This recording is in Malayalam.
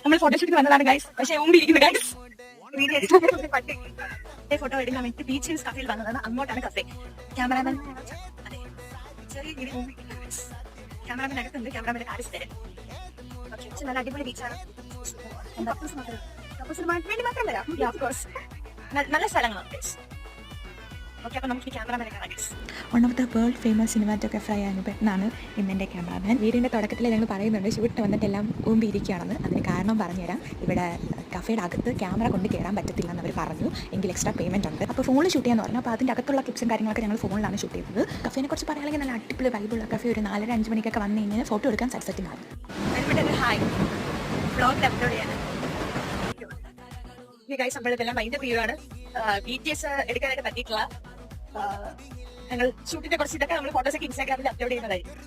നമ്മൾ ഫോട്ടോഷൂട്ടിന് വന്നതാണ് ഗൈസ്. പക്ഷേ ഊമ്പിരിക്കുന്നു ഗൈസ്. ഫോട്ടോ എടുക്കാൻ വേണ്ടി ബീച്ചിൽ കഫേയിൽ വന്നതാണ്. അങ്ങോട്ടാണ് കഫേ. ക്യാമറാമാൻ ചെറിയ ക്യാമറാമാൻ അടുത്തുണ്ട്. ക്യാമറാമാൻ കാണിച്ചു തരാം. നല്ല അടിപൊളി ബീച്ചാണ്. വേണ്ടി മാത്രം വരാം. നല്ല സ്ഥലങ്ങളാണ് ഗൈസ്. ഓക്കെ, അപ്പോൾ നമുക്ക് ക്യാമറാമാനെ കാണാം guys. One of the world famous സിനിമാറ്റോഗ്രാഫറായ അനുപേട്ടനാണ് ഇന്നെൻ്റെ ക്യാമറാമാൻ. വീടിൻ്റെ തുടക്കത്തിൽ ഞങ്ങൾ പറയുന്നുണ്ട് ഷൂട്ടിന് വന്നിട്ട് എല്ലാം ഊമ്പിയിരിക്കുകയാണെന്ന്. അതിന് കാരണം പറഞ്ഞുതരാം. ഇവിടെ കഫേയുടെ അകത്ത് ക്യാമറ കൊണ്ട് കയറാൻ പറ്റത്തില്ല എന്ന് അവർ പറഞ്ഞു. എങ്കിൽ എക്സ്ട്രാ പേയ്മെൻറ്റ് ഉണ്ട്. അപ്പോൾ ഫോണിൽ ഷൂട്ട് ചെയ്യാന്ന് പറഞ്ഞു. അപ്പോൾ അതിൻ്റെ അകത്തുള്ള ക്ലിപ്സും കാര്യങ്ങളൊക്കെ ഞങ്ങൾ ഫോണിലാണ് ഷൂട്ട് ചെയ്തത്. കഫേനെ കുറിച്ച് പറയുകയാണെങ്കിൽ നല്ല അടിപൊളി വൈബുള്ള കഫേ. ഒരു 4-5 മണിക്കൊക്കെ വന്നു കഴിഞ്ഞാൽ ഫോട്ടോ എടുക്കാൻ സെറ്റിംഗ് ആണ്. നമ്മളെല്ലാം മൈൻഡ് ചെയ്യുകയാണ്. BTS എടുക്കാനൊക്കെ പറ്റിയിട്ടുള്ള ഞങ്ങൾ ഷൂട്ടിന്റെ കുറച്ച് ഇതൊക്കെ നമ്മൾ ഫോട്ടോസൊക്കെ ഇൻസ്റ്റാഗ്രാമിൽ അപ്ലോഡ് ചെയ്യുന്നതായിരിക്കും.